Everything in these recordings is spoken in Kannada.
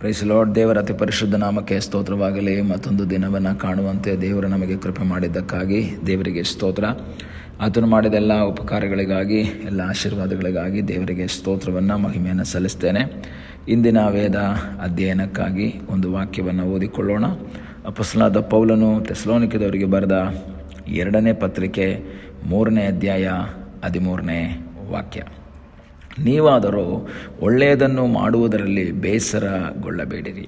Price lord. ದೇವರ ಅತಿ ಪರಿಶುದ್ಧ ನಾಮಕ್ಕೆ ಸ್ತೋತ್ರವಾಗಲಿ. ಮತ್ತೊಂದು ದಿನವನ್ನು ಕಾಣುವಂತೆ ದೇವರು ನಮಗೆ ಕೃಪೆ ಮಾಡಿದ್ದಕ್ಕಾಗಿ ದೇವರಿಗೆ ಸ್ತೋತ್ರ. ಆತನು ಮಾಡಿದ ಎಲ್ಲ ಉಪಕಾರಗಳಿಗಾಗಿ, ಎಲ್ಲ ಆಶೀರ್ವಾದಗಳಿಗಾಗಿ ದೇವರಿಗೆ ಸ್ತೋತ್ರವನ್ನು, ಮಹಿಮೆಯನ್ನು ಸಲ್ಲಿಸ್ತೇನೆ. ಇಂದಿನ ವೇದ ಅಧ್ಯಯನಕ್ಕಾಗಿ ಒಂದು ವಾಕ್ಯವನ್ನು ಓದಿಕೊಳ್ಳೋಣ. ಅಪೊಸ್ತಲನಾದ ಪೌಲನು ಥೆಸಲೋನಿಕದವರಿಗೆ ಬರೆದ 2ನೇ ಪತ್ರಿಕೆ 3ನೇ ಅಧ್ಯಾಯ 13ನೇ ವಾಕ್ಯ. ನೀವಾದರೂ ಒಳ್ಳೆಯದನ್ನು ಮಾಡುವುದರಲ್ಲಿ ಬೇಸರಗೊಳ್ಳಬೇಡಿರಿ.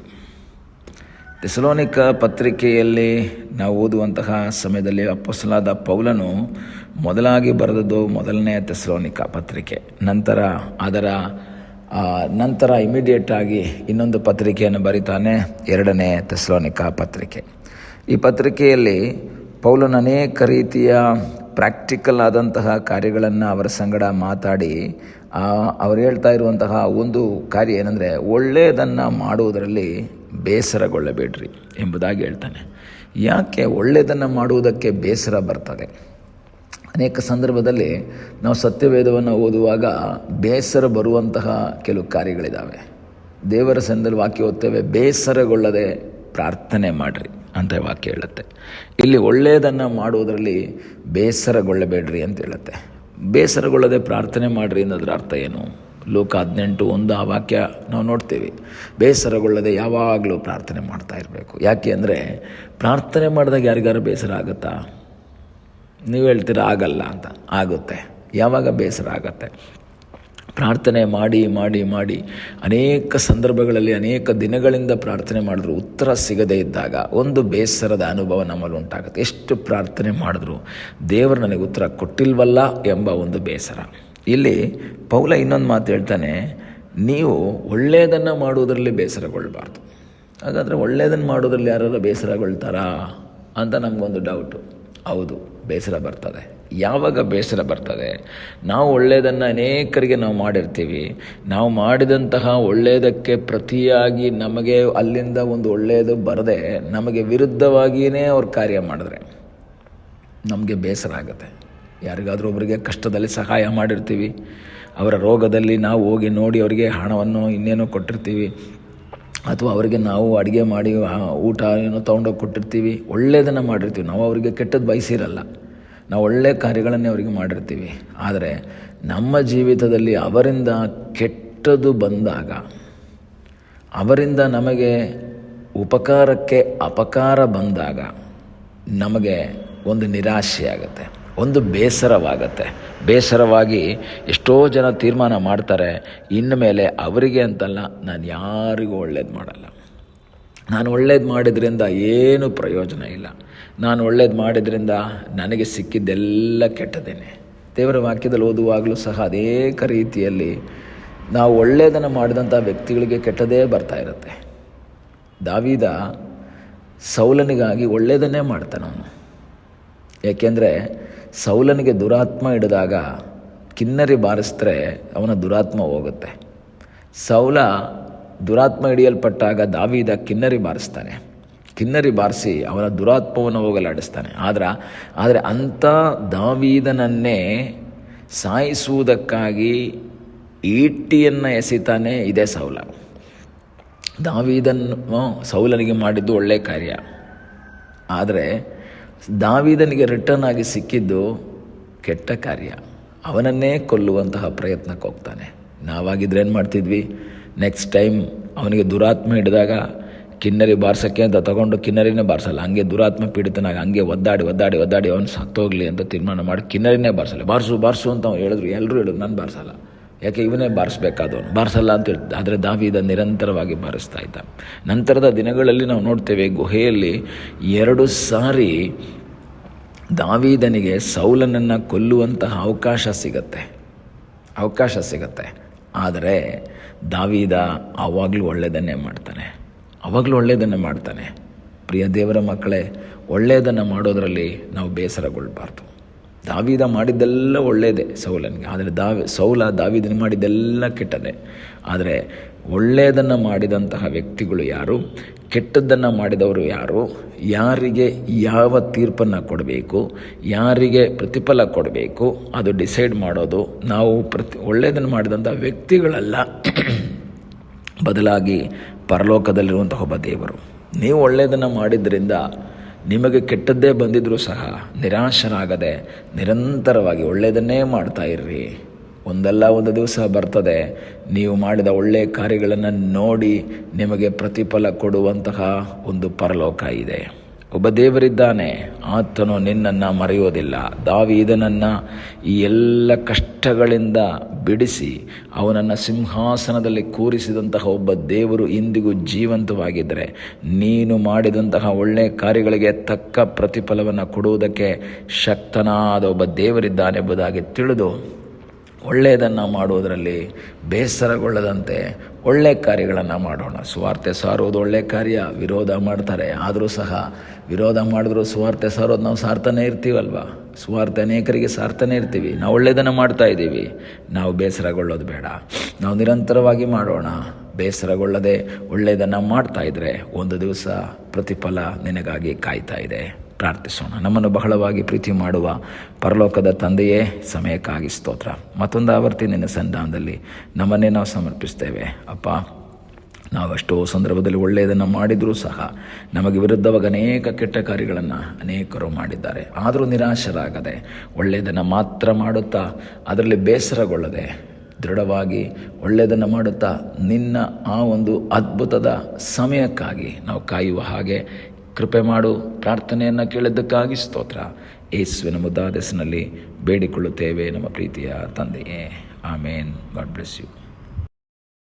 ಥೆಸಲೋನಿಕ ಪತ್ರಿಕೆಯಲ್ಲಿ ನಾವು ಓದುವಂತಹ ಸಮಯದಲ್ಲಿ ಅಪೊಸ್ತಲನಾದ ಪೌಲನು ಮೊದಲಾಗಿ ಬರೆದದ್ದು 1ನೇ ಥೆಸಲೋನಿಕ ಪತ್ರಿಕೆ. ನಂತರ ಇಮಿಡಿಯೇಟ್ ಆಗಿ ಇನ್ನೊಂದು ಪತ್ರಿಕೆಯನ್ನು ಬರೀತಾನೆ, 2ನೇ ಥೆಸಲೋನಿಕ ಪತ್ರಿಕೆ. ಈ ಪತ್ರಿಕೆಯಲ್ಲಿ ಪೌಲನು ಅನೇಕ ರೀತಿಯ ಪ್ರಾಕ್ಟಿಕಲ್ ಆದಂತಹ ಕಾರ್ಯಗಳನ್ನು ಅವರ ಸಂಗಡ ಮಾತಾಡಿ ಅವರು ಹೇಳ್ತಾ ಇರುವಂತಹ ಒಂದು ಕಾರ್ಯ ಏನಂದರೆ, ಒಳ್ಳೆಯದನ್ನು ಮಾಡುವುದರಲ್ಲಿ ಬೇಸರಗೊಳ್ಳಬೇಡ್ರಿ ಎಂಬುದಾಗಿ ಹೇಳ್ತಾನೆ. ಯಾಕೆ ಒಳ್ಳೆಯದನ್ನು ಮಾಡುವುದಕ್ಕೆ ಬೇಸರ ಬರ್ತದೆ? ಅನೇಕ ಸಂದರ್ಭದಲ್ಲಿ ನಾವು ಸತ್ಯವೇದವನ್ನು ಓದುವಾಗ ಬೇಸರ ಬರುವಂತಹ ಕೆಲವು ಕಾರ್ಯಗಳಿದ್ದಾವೆ. ದೇವರ ಸನ್ನಿಧಿಯಲ್ಲಿ ವಾಕ್ಯ ಓದ್ತೇವೆ, ಬೇಸರಗೊಳ್ಳದೆ ಪ್ರಾರ್ಥನೆ ಮಾಡಿರಿ ಅಂತ ವಾಕ್ಯ ಹೇಳುತ್ತೆ. ಇಲ್ಲಿ ಒಳ್ಳೆಯದನ್ನು ಮಾಡುವುದರಲ್ಲಿ ಬೇಸರಗೊಳ್ಳಬೇಡ್ರಿ ಅಂತ ಹೇಳುತ್ತೆ. ಬೇಸರಗೊಳ್ಳದೆ ಪ್ರಾರ್ಥನೆ ಮಾಡಿರಿ ಅನ್ನೋದ್ರ ಅರ್ಥ ಏನು? ಲೋಕ 18:1 ಆ ವಾಕ್ಯ ನಾವು ನೋಡ್ತೀವಿ. ಬೇಸರಗೊಳ್ಳದೆ ಯಾವಾಗಲೂ ಪ್ರಾರ್ಥನೆ ಮಾಡ್ತಾ ಇರಬೇಕು. ಯಾಕೆ ಅಂದರೆ, ಪ್ರಾರ್ಥನೆ ಮಾಡಿದಾಗ ಯಾರಿಗಾರು ಬೇಸರ ಆಗುತ್ತಾ? ನೀವು ಹೇಳ್ತೀರಾ ಆಗಲ್ಲ ಅಂತ. ಆಗುತ್ತೆ. ಯಾವಾಗ ಬೇಸರ ಆಗತ್ತೆ? ಪ್ರಾರ್ಥನೆ ಮಾಡಿ ಮಾಡಿ ಮಾಡಿ ಅನೇಕ ಸಂದರ್ಭಗಳಲ್ಲಿ ಅನೇಕ ದಿನಗಳಿಂದ ಪ್ರಾರ್ಥನೆ ಮಾಡಿದ್ರು ಉತ್ತರ ಸಿಗದೇ ಇದ್ದಾಗ ಒಂದು ಬೇಸರದ ಅನುಭವ ನಮ್ಮಲ್ಲಿ ಉಂಟಾಗುತ್ತೆ. ಎಷ್ಟು ಪ್ರಾರ್ಥನೆ ಮಾಡಿದ್ರು ದೇವರು ನನಗೆ ಉತ್ತರ ಕೊಟ್ಟಿಲ್ವಲ್ಲ ಎಂಬ ಒಂದು ಬೇಸರ. ಇಲ್ಲಿ ಪೌಲ ಇನ್ನೊಂದು ಮಾತು ಹೇಳ್ತಾನೆ, ನೀವು ಒಳ್ಳೆಯದನ್ನು ಮಾಡುವುದರಲ್ಲಿ ಬೇಸರಗೊಳ್ಳಬಾರ್ದು. ಹಾಗಾದರೆ ಒಳ್ಳೆಯದನ್ನು ಮಾಡೋದ್ರಲ್ಲಿ ಯಾರು ಬೇಸರಗೊಳ್ತಾರಾ ಅಂತ ನಮಗೊಂದು ಡೌಟು. ಹೌದು, ಬೇಸರ ಬರ್ತದೆ. ಯಾವಾಗ ಬೇಸರ ಬರ್ತದೆ? ನಾವು ಒಳ್ಳೆಯದನ್ನು ಅನೇಕರಿಗೆ ನಾವು ಮಾಡಿರ್ತೀವಿ. ನಾವು ಮಾಡಿದಂತಹ ಒಳ್ಳೆಯದಕ್ಕೆ ಪ್ರತಿಯಾಗಿ ನಮಗೆ ಅಲ್ಲಿಂದ ಒಂದು ಒಳ್ಳೆಯದು ಬರದೆ ನಮಗೆ ವಿರುದ್ಧವಾಗಿಯೇ ಅವ್ರು ಕಾರ್ಯ ಮಾಡಿದ್ರೆ ನಮಗೆ ಬೇಸರ ಆಗುತ್ತೆ. ಯಾರಿಗಾದರೂ ಒಬ್ಬರಿಗೆ ಕಷ್ಟದಲ್ಲಿ ಸಹಾಯ ಮಾಡಿರ್ತೀವಿ, ಅವರ ರೋಗದಲ್ಲಿ ನಾವು ಹೋಗಿ ನೋಡಿ ಅವರಿಗೆ ಹಣವನ್ನು ಇನ್ನೇನೋ ಕೊಟ್ಟಿರ್ತೀವಿ, ಅಥವಾ ಅವರಿಗೆ ನಾವು ಅಡುಗೆ ಮಾಡಿ ಊಟ ಏನೋ ತೊಗೊಂಡೋಗಿ ಕೊಟ್ಟಿರ್ತೀವಿ, ಒಳ್ಳೆಯದನ್ನು ಮಾಡಿರ್ತೀವಿ. ನಾವು ಅವರಿಗೆ ಕೆಟ್ಟದ್ದು ಬಯಸಿರಲ್ಲ, ನಾವು ಒಳ್ಳೆಯ ಕಾರ್ಯಗಳನ್ನೇ ಅವರಿಗೆ ಮಾಡಿರ್ತೀವಿ. ಆದರೆ ನಮ್ಮ ಜೀವಿತದಲ್ಲಿ ಅವರಿಂದ ಕೆಟ್ಟದ್ದು ಬಂದಾಗ, ಅವರಿಂದ ನಮಗೆ ಉಪಕಾರಕ್ಕೆ ಅಪಕಾರ ಬಂದಾಗ ನಮಗೆ ಒಂದು ನಿರಾಶೆ ಆಗುತ್ತೆ, ಒಂದು ಬೇಸರವಾಗತ್ತೆ. ಬೇಸರವಾಗಿ ಎಷ್ಟೋ ಜನ ತೀರ್ಮಾನ ಮಾಡ್ತಾರೆ, ಇನ್ನು ಮೇಲೆ ಅವರಿಗೆ ಅಂತಲ್ಲ, ನಾನು ಯಾರಿಗೂ ಒಳ್ಳೇದು ಮಾಡಲ್ಲ, ನಾನು ಒಳ್ಳೇದು ಮಾಡಿದ್ರಿಂದ ಏನು ಪ್ರಯೋಜನ ಇಲ್ಲ, ನಾನು ಒಳ್ಳೇದು ಮಾಡಿದ್ರಿಂದ ನನಗೆ ಸಿಕ್ಕಿದ್ದೆಲ್ಲ ಕೆಟ್ಟದೇನೆ. ದೇವರ ವಾಕ್ಯದಲ್ಲಿ ಓದುವಾಗಲೂ ಸಹ ಅನೇಕ ರೀತಿಯಲ್ಲಿ ನಾವು ಒಳ್ಳೆಯದನ್ನು ಮಾಡಿದಂಥ ವ್ಯಕ್ತಿಗಳಿಗೆ ಕೆಟ್ಟದೇ ಬರ್ತಾ ಇರುತ್ತೆ. ದಾವೀದ ಸೌಲನಿಗಾಗಿ ಒಳ್ಳೆಯದನ್ನೇ ಮಾಡ್ತಾನೆ ಅವನು. ಏಕೆಂದರೆ ಸೌಲನಿಗೆ ದುರಾತ್ಮ ಹಿಡಿದಾಗ ಕಿನ್ನರಿ ಬಾರಿಸಿದ್ರೆ ಅವನ ದುರಾತ್ಮ ಹೋಗುತ್ತೆ. ಸೌಲ ದುರಾತ್ಮ ಹಿಡಿಯಲ್ಪಟ್ಟಾಗ ದಾವೀದ ಕಿನ್ನರಿ ಬಾರಿಸ್ತಾನೆ. ಕಿನ್ನರಿ ಬಾರಿಸಿ ಅವನ ದುರಾತ್ಮವನ್ನು ಹೋಗಲಾಡಿಸ್ತಾನೆ. ಆದರೆ ಅಂಥ ದಾವೀದನನ್ನೇ ಸಾಯಿಸುವುದಕ್ಕಾಗಿ ಈಟಿಯನ್ನು ಎಸಿತಾನೆ ಇದೇ ಸೌಲ. ದಾವೀದನು ಸೌಲನಿಗೆ ಮಾಡಿದ್ದು ಒಳ್ಳೆಯ ಕಾರ್ಯ, ಆದರೆ ದಾವೀದನಿಗೆ ರಿಟರ್ನ್ ಆಗಿ ಸಿಕ್ಕಿದ್ದು ಕೆಟ್ಟ ಕಾರ್ಯ. ಅವನನ್ನೇ ಕೊಲ್ಲುವಂತಹ ಪ್ರಯತ್ನಕ್ಕೆ ಹೋಗ್ತಾನೆ. ನಾವಾಗಿದ್ರೆ ಏನು ಮಾಡ್ತಿದ್ವಿ? ನೆಕ್ಸ್ಟ್ ಟೈಮ್ ಅವನಿಗೆ ದುರಾತ್ಮ ಹಿಡಿದಾಗ ಕಿನ್ನರಿ ಬಾರ್ಸೋಕ್ಕೆ ಅಂತ ತಗೊಂಡು ಕಿನ್ನರಿನೇ ಬಾರಿಸಲ್ಲ, ಹಂಗೆ ದುರಾತ್ಮ ಪೀಡಿತನಾಗ ಹಂಗೆ ಒದ್ದಾಡಿ ಅವನು ಸತ್ತೋಗ್ಲಿ ಅಂತ ತೀರ್ಮಾನ ಮಾಡಿ ಕಿನ್ನರಿನೇ ಬಾರಿಸಲ್ಲ. ಬಾರಿಸು ಅಂತ ಅವ್ನು ಹೇಳಿದ್ರು, ಎಲ್ಲರೂ ಹೇಳಿದ್ರು, ನಾನು ಬಾರಿಸಲ್ಲ, ಯಾಕೆ ಇವನೇ ಬಾರಿಸ್ಬೇಕಾದವನು, ಬಾರಿಸಲ್ಲ ಅಂತ ಹೇಳ್ತಿದ್ದ. ಆದರೆ ದಾವೀದ ನಿರಂತರವಾಗಿ ಬಾರಿಸ್ತಾ ಇದ್ದ. ನಂತರದ ದಿನಗಳಲ್ಲಿ ನಾವು ನೋಡ್ತೇವೆ, ಗುಹೆಯಲ್ಲಿ 2 ಸಾರಿ ದಾವೀದನಿಗೆ ಸೌಲನನ್ನು ಕೊಲ್ಲುವಂತಹ ಅವಕಾಶ ಸಿಗತ್ತೆ. ಆದರೆ ದಾವೀದ ಆವಾಗಲೂ ಒಳ್ಳೆಯದನ್ನೇ ಮಾಡ್ತಾನೆ. ಪ್ರಿಯ ದೇವರ ಮಕ್ಕಳೇ, ಒಳ್ಳೆಯದನ್ನು ಮಾಡೋದರಲ್ಲಿ ನಾವು ಬೇಸರಗೊಳ್ಳಬಾರ್ದು. ದಾವೀದ ಮಾಡಿದ್ದೆಲ್ಲ ಒಳ್ಳೆಯದೇ ಸೌಲನಿಗೆ, ಆದರೆ ದಾವೀದನ ಮಾಡಿದ್ದೆಲ್ಲ ಕೆಟ್ಟದೇ. ಆದರೆ ಒಳ್ಳೆಯದನ್ನು ಮಾಡಿದಂತಹ ವ್ಯಕ್ತಿಗಳು ಯಾರು, ಕೆಟ್ಟದ್ದನ್ನು ಮಾಡಿದವರು ಯಾರು, ಯಾರಿಗೆ ಯಾವ ತೀರ್ಪನ್ನು ಕೊಡಬೇಕು, ಯಾರಿಗೆ ಪ್ರತಿಫಲ ಕೊಡಬೇಕು, ಅದು ಡಿಸೈಡ್ ಮಾಡೋದು ನಾವು ಒಳ್ಳೆಯದನ್ನು ಮಾಡಿದಂಥ ವ್ಯಕ್ತಿಗಳಲ್ಲ, ಬದಲಾಗಿ ಪರಲೋಕದಲ್ಲಿರುವಂತಹ ಒಬ್ಬ ದೇವರು. ನೀವು ಒಳ್ಳೆಯದನ್ನು ಮಾಡಿದ್ದರಿಂದ ನಿಮಗೆ ಕೆಟ್ಟದ್ದೇ ಬಂದಿದ್ದರೂ ಸಹ ನಿರಾಶರಾಗದೆ ನಿರಂತರವಾಗಿ ಒಳ್ಳೆಯದನ್ನೇ ಮಾಡ್ತಾ ಇರ್ರಿ. ಒಂದಲ್ಲ ಒಂದು ದಿವಸ ಬರ್ತದೆ, ನೀವು ಮಾಡಿದ ಒಳ್ಳೆಯ ಕಾರ್ಯಗಳನ್ನು ನೋಡಿ ನಿಮಗೆ ಪ್ರತಿಫಲ ಕೊಡುವಂತಹ ಒಂದು ಪರಲೋಕ ಇದೆ. ಒಬ್ಬ ದೇವರಿದ್ದಾನೆ, ಆತನು ನಿನ್ನನ್ನು ಮರೆಯೋದಿಲ್ಲ. ದಾವೀದನನ್ನು ಈ ಎಲ್ಲ ಕಷ್ಟಗಳಿಂದ ಬಿಡಿಸಿ ಅವನನ್ನು ಸಿಂಹಾಸನದಲ್ಲಿ ಕೂರಿಸಿದಂತಹ ಒಬ್ಬ ದೇವರು ಇಂದಿಗೂ ಜೀವಂತವಾಗಿದ್ದರೆ ನೀನು ಮಾಡಿದಂತಹ ಒಳ್ಳೆಯ ಕಾರ್ಯಗಳಿಗೆ ತಕ್ಕ ಪ್ರತಿಫಲವನ್ನು ಕೊಡುವುದಕ್ಕೆ ಶಕ್ತನಾದ ಒಬ್ಬ ದೇವರಿದ್ದಾನೆ ಎಂಬುದಾಗಿ ತಿಳಿದು ಒಳ್ಳೆಯದನ್ನು ಮಾಡುವುದರಲ್ಲಿ ಬೇಸರಗೊಳ್ಳದಂತೆ ಒಳ್ಳೆಯ ಕಾರ್ಯಗಳನ್ನು ಮಾಡೋಣ. ಸುವಾರ್ತೆ ಸಾರೋದು ಒಳ್ಳೆಯ ಕಾರ್ಯ. ವಿರೋಧ ಮಾಡ್ತಾರೆ, ಆದರೂ ಸಹ ವಿರೋಧ ಮಾಡಿದ್ರು ಸುವಾರ್ತೆ ಸಾರೋದು ನಾವು ಸಾರ್ತಾನೆ ಇರ್ತೀವಲ್ವ. ಸುವಾರ್ತೆ ಅನೇಕರಿಗೆ ಸಾರ್ತಾನೆ ಇರ್ತೀವಿ. ನಾವು ಒಳ್ಳೆಯದನ್ನು ಮಾಡ್ತಾ ಇದ್ದೀವಿ. ನಾವು ಬೇಸರಗೊಳ್ಳೋದು ಬೇಡ. ನಾವು ನಿರಂತರವಾಗಿ ಮಾಡೋಣ. ಬೇಸರಗೊಳ್ಳದೆ ಒಳ್ಳೆಯದನ್ನು ಮಾಡ್ತಾ ಇದ್ದರೆ ಒಂದು ದಿವಸ ಪ್ರತಿಫಲ ನಿನಗಾಗಿ ಕಾಯ್ತಾ ಇದೆ. ಪ್ರಾರ್ಥಿಸೋಣ. ನಮ್ಮನ್ನು ಬಹಳವಾಗಿ ಪ್ರೀತಿ ಮಾಡುವ ಪರಲೋಕದ ತಂದೆಯೇ, ಸಮಯಕ್ಕಾಗಿ ಸ್ತೋತ್ರ. ಮತ್ತೊಂದು ಆವರ್ತಿ ನಿನ್ನ ಸನ್ನಿಧಾನದಲ್ಲಿ ನಮ್ಮನ್ನೇ ನಾವು ಸಮರ್ಪಿಸ್ತೇವೆ. ಅಪ್ಪ, ನಾವೆಷ್ಟೋ ಸಂದರ್ಭದಲ್ಲಿ ಒಳ್ಳೆಯದನ್ನು ಮಾಡಿದರೂ ಸಹ ನಮಗೆ ವಿರುದ್ಧವಾಗಿ ಅನೇಕ ಕೆಟ್ಟ ಕಾರ್ಯಗಳನ್ನು ಅನೇಕರು ಮಾಡಿದ್ದಾರೆ. ಆದರೂ ನಿರಾಶರಾಗದೆ ಒಳ್ಳೆಯದನ್ನು ಮಾತ್ರ ಮಾಡುತ್ತಾ ಅದರಲ್ಲಿ ಬೇಸರಗೊಳ್ಳದೆ ದೃಢವಾಗಿ ಒಳ್ಳೆಯದನ್ನು ಮಾಡುತ್ತಾ ನಿನ್ನ ಆ ಒಂದು ಅದ್ಭುತದ ಸಮಯಕ್ಕಾಗಿ ನಾವು ಕಾಯುವ ಹಾಗೆ ಕೃಪೆ ಮಾಡು. ಪ್ರಾರ್ಥನೆಯನ್ನು ಕೇಳಿದ್ದಕ್ಕಾಗಿ ಸ್ತೋತ್ರ. ಯೇಸುವಿನ ಮುದ್ದಾದ ಹೆಸರಿನಲ್ಲಿ ಬೇಡಿಕೊಳ್ಳುತ್ತೇವೆ ನಮ್ಮ ಪ್ರೀತಿಯ ತಂದೆಯೇ. ಆಮೇನ್. God bless you.